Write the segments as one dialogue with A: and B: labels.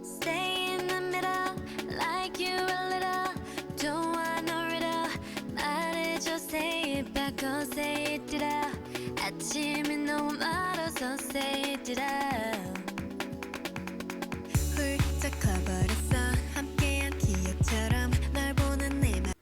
A: Stay in the middle, like you're a little. Don't want no riddle. 말해줘, say it back, go say it out. 아침이 너무 멀어서 say it out. 훌쩍 커버렸어, 함께한 기억처럼 널 보는 내 맘.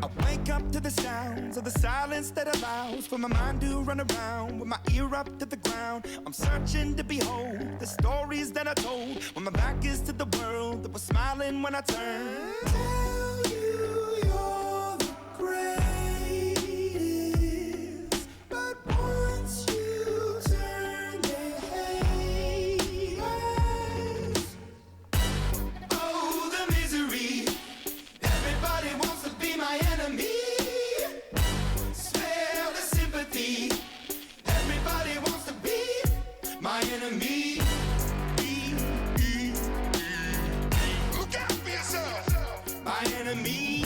B: I wake up to the sounds of the silence that allows for my mind to run around with my ear up to the ground. I'm searching to behold the stories that I told when my back is to the world that was smiling when I turned. Tell you you're the greatest, but once you turn they hate us. Oh, the misery. Everybody wants to be my enemy. Smell the sympathy. Everybody wants to be my enemy. Look out for yourself. My enemy.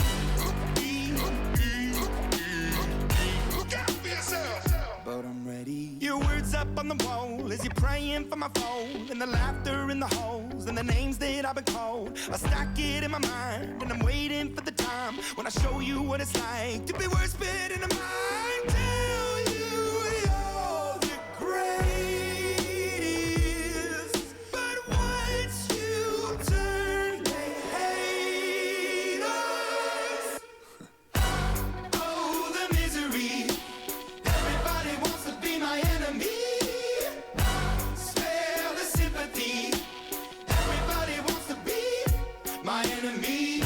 B: Look out for yourself. But I'm ready. Your words up on the wall as you're praying for my phone, and the laughter in the halls and the names that I've been called. I stack it in my mind and I'm waiting for the time when I show you what it's like to be worse fit in the mind. Tell you you're the greatest, but once you turn they hate us. Oh, the misery. Everybody wants to be my enemy. Smell the sympathy. Everybody wants to be my enemy.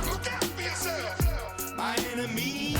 B: Look out for yourself. My enemy.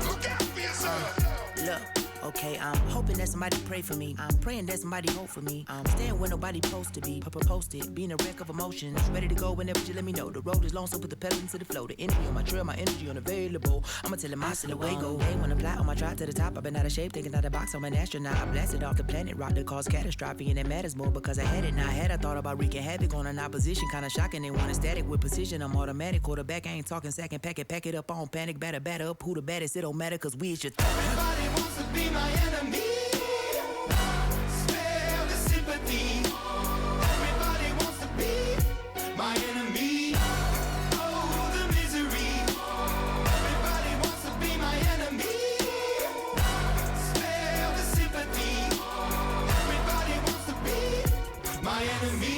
B: Look out for yourself.
C: Look, okay, I'm hoping that somebody pray for me. I'm praying that somebody hope for me. I'm staying where nobody supposed to be. Posted, being a wreck of emotions. Ready to go whenever you let me know. The road is long, so put the pedal into the flow. The energy on my trail, my energy unavailable. I'ma tell him I still away go. Hey, when I fly on my drive to the top, I've been out of shape, thinking out of the box. I'm an astronaut. I blasted off the planet, rock that caused catastrophe, and it matters more because I had it. Now I had I thought about wreaking havoc on an opposition, kinda shocking. They want a static with precision. I'm automatic, quarterback. I ain't talking second, pack it up on panic, batter up. Who the baddest? It don't matter, cause we is your
B: Everybody wants to be my enemy. Smell the sympathy. Everybody wants to be my enemy. Oh, the misery. Everybody wants to be my enemy. Smell the sympathy. Everybody wants to be my enemy.